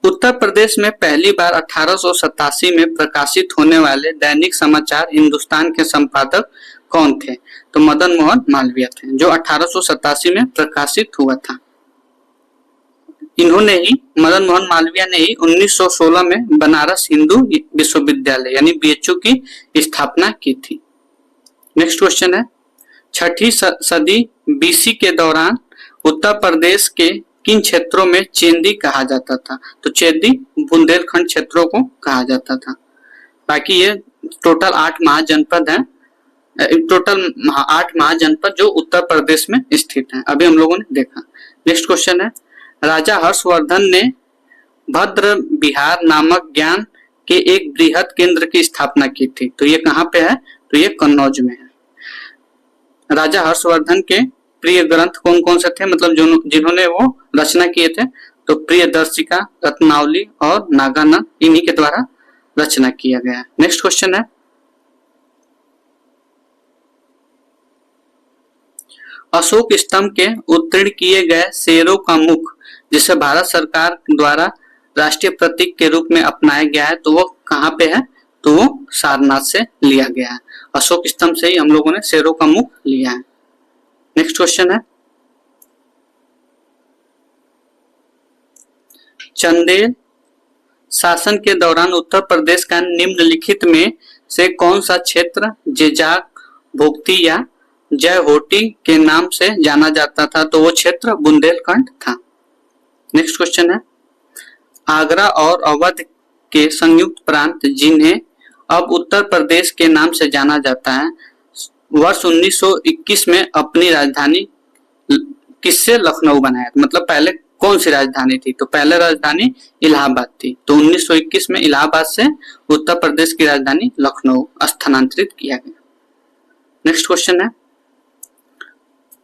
Speaker 1: उत्तर प्रदेश में पहली बार 1887 में प्रकाशित होने वाले दैनिक समाचार हिंदुस्तान के संपादक कौन थे? तो मदन मोहन मालवीय थे, जो 1887 में प्रकाशित हुआ था। इन्होंने ही, मदन मोहन मालवीय ने ही 1916 में बनारस हिंदू विश्वविद्यालय यानी बीएचयू की स्थापना की थी। नेक्स्ट क्वेश्चन है, 6ठी सदी बीसी के दौरान उत्तर प्रदेश के किन क्षेत्रों में चेंदी कहा जाता था? तो चेंदी बुंदेलखंड क्षेत्रों को कहा जाता था। बाकी ये टोटल 8 महाजनपद हैं, टोटल 8 महाजनपद जो उत्तर प्रदेश में स्थित हैं, अभी हम लोगों ने देखा। नेक्स्ट क्वेश्चन है, राजा हर्षवर्धन ने भद्र विहार नामक ज्ञान के एक बृहद केंद्र की स्थापना की थी, तो ये कहाँ पे है? तो ये कन्नौज में है। राजा हर्षवर्धन के प्रिय ग्रंथ कौन कौन से थे, मतलब जिन्होंने वो रचना किए थे? तो प्रियदर्शिका, रत्नावली और नागानंद, इन्हीं के द्वारा रचना किया गया। नेक्स्ट क्वेश्चन है, अशोक स्तंभ के उत्कीर्ण किए गए शेरों का मुख जिसे भारत सरकार द्वारा राष्ट्रीय प्रतीक के रूप में अपनाया गया है, तो वो कहाँ पे है? तो वो सारनाथ से लिया गया है। अशोक स्तंभ से ही हम लोगों ने शेरों का मुख लिया है। नेक्स्ट क्वेश्चन है, चंदेल शासन के दौरान उत्तर प्रदेश का निम्नलिखित में से कौन सा क्षेत्र जेजाक, भोक्ती या जयहोटी के नाम से जाना जाता था? तो वो क्षेत्र बुंदेलखंड था। नेक्स्ट क्वेश्चन है, आगरा और अवध के संयुक्त प्रांत जिन्हें अब उत्तर प्रदेश के नाम से जाना जाता है, वर्ष 1921 में अपनी राजधानी किससे लखनऊ बनाया? मतलब पहले कौन सी राजधानी थी? तो पहले राजधानी इलाहाबाद थी, तो 1921 में इलाहाबाद से उत्तर प्रदेश की राजधानी लखनऊ स्थानांतरित किया गया। नेक्स्ट क्वेश्चन है,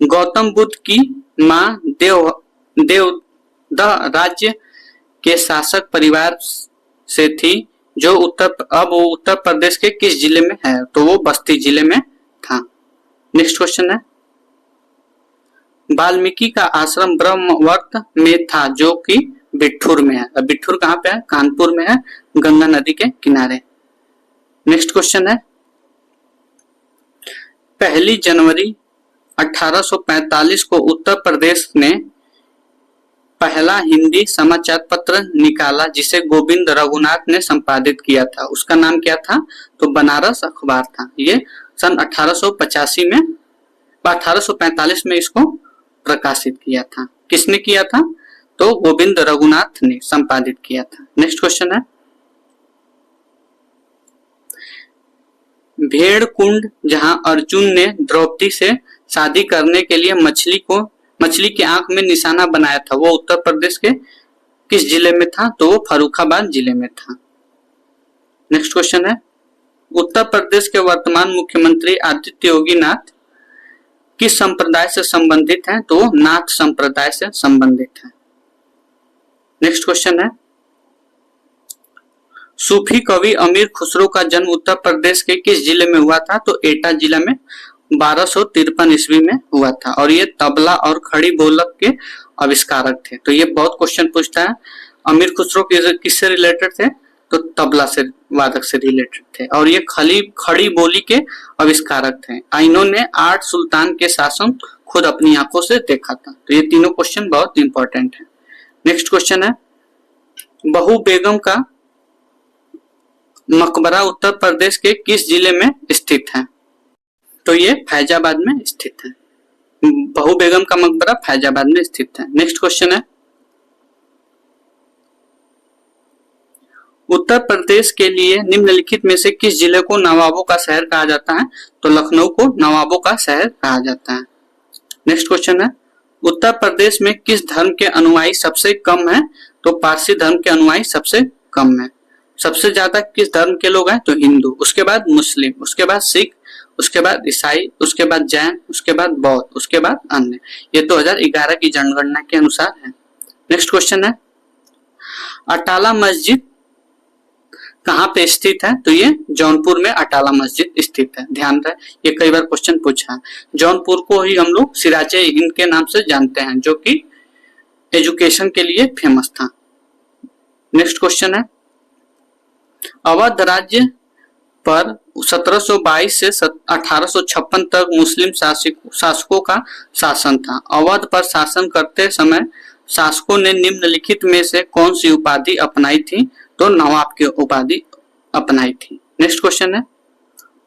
Speaker 1: गौतम बुद्ध की मां देवदा राज्य के शासक परिवार से थी, जो अब वो उत्तर प्रदेश के किस जिले में है? तो वो बस्ती जिले में था। नेक्स्ट क्वेश्चन है, वाल्मीकि का आश्रम ब्रह्मवर्त में था, जो कि बिठूर में है। बिठूर कहाँ पे है? कानपुर में है, गंगा नदी के किनारे। नेक्स्ट क्वेश्चन है, 1 जनवरी 1845 को उत्तर प्रदेश ने पहला हिंदी समाचार पत्र निकाला, जिसे गोविंद रघुनाथ ने संपादित किया था। उसका नाम क्या था? तो बनारस अखबार था। ये सन 1845 में इसको प्रकाशित किया था। किसने किया था? तो गोविंद रघुनाथ ने संपादित किया था। नेक्स्ट क्वेश्चन है, भेड़ कुंड जहां अर्जुन ने द्रौपदी से शादी करने के लिए मछली की आंख में निशाना बनाया था, वो उत्तर प्रदेश के किस जिले में था? तो वो फर्रुखाबाद जिले में था। नेक्स्ट क्वेश्चन है, उत्तर प्रदेश के वर्तमान मुख्यमंत्री आदित्य योगी नाथ किस संप्रदाय से संबंधित हैं? तो नाथ संप्रदाय से संबंधित है। नेक्स्ट क्वेश्चन है, सूफी कवि अमीर खुसरो का जन्म उत्तर प्रदेश के किस जिले में हुआ था? तो एटा जिला में 1253 ईस्वी में हुआ था और ये तबला और खड़ी बोलक के आविष्कारक थे। तो ये बहुत क्वेश्चन पूछता है। अमीर खुसरो किससे रिलेटेड थे? तो तबला से वादक से रिलेटेड थे और ये खड़ी बोली के आविष्कारक थे। इन्होंने 8 सुल्तान के शासन खुद अपनी आंखों से देखा था। तो ये तीनों क्वेश्चन बहुत इंपॉर्टेंट है। नेक्स्ट क्वेश्चन है, बहू बेगम का मकबरा उत्तर प्रदेश के किस जिले में स्थित है? तो ये फैजाबाद में स्थित है। बहू बेगम का मकबरा फैजाबाद में स्थित है। नेक्स्ट क्वेश्चन है, उत्तर प्रदेश के लिए निम्नलिखित में से किस जिले को नवाबों का शहर कहा जाता है? तो लखनऊ को नवाबों का शहर कहा जाता है। नेक्स्ट क्वेश्चन है, उत्तर प्रदेश में किस धर्म के अनुयायी सबसे कम है? तो पारसी धर्म के अनुयायी सबसे कम है। सबसे ज्यादा किस धर्म के लोग हैं? तो हिंदू, उसके बाद मुस्लिम, उसके बाद सिख, उसके बाद ईसाई, उसके बाद जैन, उसके बाद बौद्ध, उसके बाद अन्य। ये 2011 की जनगणना के अनुसार है। नेक्स्ट क्वेश्चन है, अटाला मस्जिद कहाँ पे स्थित है? तो ये जौनपुर में अटाला मस्जिद स्थित है। ध्यान रहे, ये कई बार क्वेश्चन पूछा है। जौनपुर को ही हम लोग सिराजे हिंद के नाम से जानते हैं, जो कि एजुकेशन के लिए फेमस था। नेक्स्ट क्वेश्चन है, अवध राज्य पर 1722 से 1856 तक मुस्लिम शासकों का शासन था। अवध पर शासन करते समय शासकों ने निम्नलिखित में से कौन सी उपाधि अपनाई थी? तो नवाब की उपाधि अपनाई थी। नेक्स्ट क्वेश्चन है,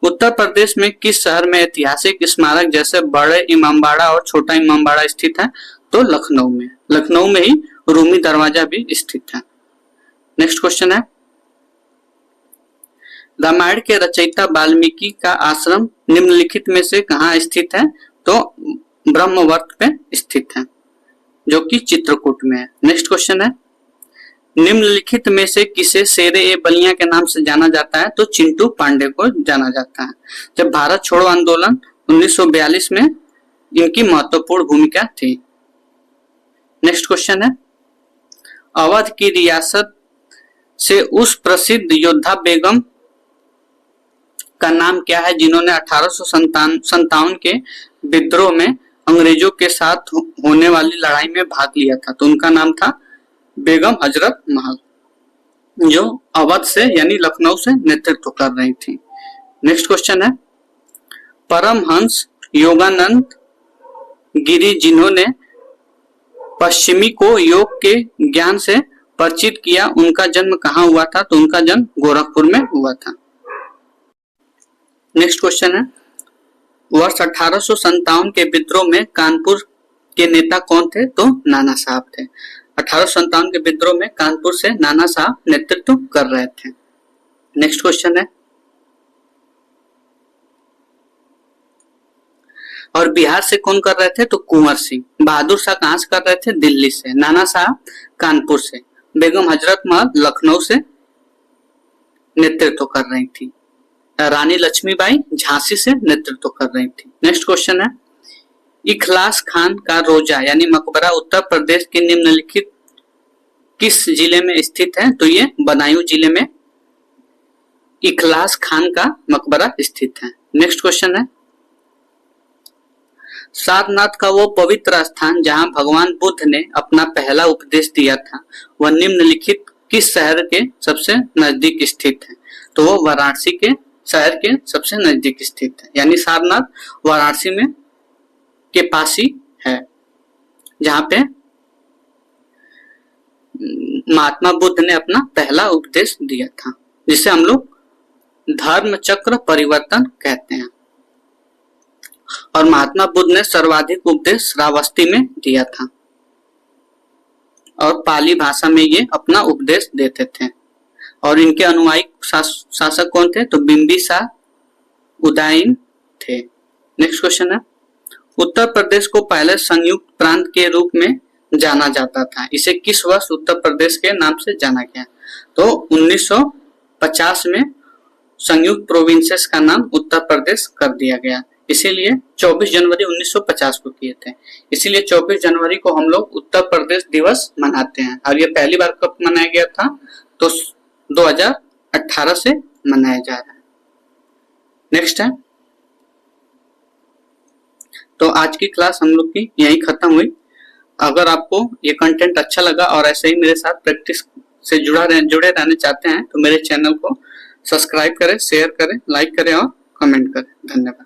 Speaker 1: उत्तर प्रदेश में किस शहर में ऐतिहासिक स्मारक जैसे बड़े इमामबाड़ा और छोटा इमामबाड़ा स्थित है? तो लखनऊ में। लखनऊ में ही रूमी दरवाजा भी स्थित है। नेक्स्ट क्वेश्चन है, रामायण के रचयिता वाल्मीकि का आश्रम निम्नलिखित में से कहाँ स्थित है? तो ब्रह्मवर्त पे स्थित है, जो कि चित्रकूट में है। नेक्स्ट क्वेश्चन है, निम्नलिखित में से किसे शेरे ए बलिया के नाम से जाना जाता है? तो चिंटू पांडे को जाना जाता है। जब भारत छोड़ो आंदोलन 1942 में इनकी महत्वपूर्ण भूमिका थी। नेक्स्ट क्वेश्चन है, अवध की रियासत से उस प्रसिद्ध योद्धा बेगम का नाम क्या है जिन्होंने 1857 के विद्रोह में अंग्रेजों के साथ होने वाली लड़ाई में भाग लिया था? तो उनका नाम था बेगम हजरत महल, जो अवध से यानी लखनऊ से नेतृत्व कर रही थी। नेक्स्ट क्वेश्चन है, परमहंस योगानंद गिरी जिन्होंने पश्चिमी को योग के ज्ञान से परिचित किया, उनका जन्म कहाँ हुआ था? तो उनका जन्म गोरखपुर में हुआ था। नेक्स्ट क्वेश्चन है, वर्ष 1857 के विद्रोह में कानपुर के नेता कौन थे? तो नाना साहब थे। 1857 के विद्रोह में कानपुर से नाना साहब नेतृत्व कर रहे थे। नेक्स्ट क्वेश्चन है, और बिहार से कौन कर रहे थे? तो कुंवर सिंह। बहादुर शाह कहां से कर रहे थे? दिल्ली से। नाना साहब कानपुर से। बेगम हजरत महल लखनऊ से नेतृत्व कर रही थी। रानी लक्ष्मीबाई झांसी से नेतृत्व कर रही थी। नेक्स्ट क्वेश्चन है, इखलास खान का रोजा यानी मकबरा उत्तर प्रदेश के निम्नलिखित किस जिले में स्थित है? तो ये बदायूं जिले में इखलास खान का मकबरा स्थित है। नेक्स्ट क्वेश्चन है, सारनाथ का वो पवित्र स्थान जहां भगवान बुद्ध ने अपना पहला उपदेश दिया था, वह निम्नलिखित किस शहर के सबसे नजदीक स्थित है? तो वो वाराणसी के शहर के सबसे नजदीक स्थित है, यानी सारनाथ वाराणसी में के पास ही है, जहां पे महात्मा बुद्ध ने अपना पहला उपदेश दिया था, जिसे हम लोग धर्म चक्र परिवर्तन कहते हैं। और महात्मा बुद्ध ने सर्वाधिक उपदेश श्रावस्ती में दिया था और पाली भाषा में ये अपना उपदेश देते थे। और इनके अनुयायी शासक कौन थे? तो बिंबिसार उदयन थे। नेक्स्ट क्वेश्चन है, उत्तर प्रदेश को पहले संयुक्त प्रांत के रूप में जाना जाता था, इसे किस वर्ष उत्तर प्रदेश के नाम से जाना गया? तो 1950 में संयुक्त प्रोविंसेस का नाम उत्तर प्रदेश कर दिया गया। इसीलिए 24 जनवरी 1950 को किए थे। इसीलिए 24 जनवरी को हम लोग उत्तर प्रदेश दिवस मनाते हैं। और ये पहली बार कब मनाया गया था? तो 2018 से मनाया जा रहा है। नेक्स्ट है, तो आज की क्लास हम लोग की यहीं खत्म हुई। अगर आपको ये कंटेंट अच्छा लगा और ऐसे ही मेरे साथ प्रैक्टिस से जुड़े रहना चाहते हैं तो मेरे चैनल को सब्सक्राइब करें, शेयर करें, लाइक करें और कमेंट करें। धन्यवाद।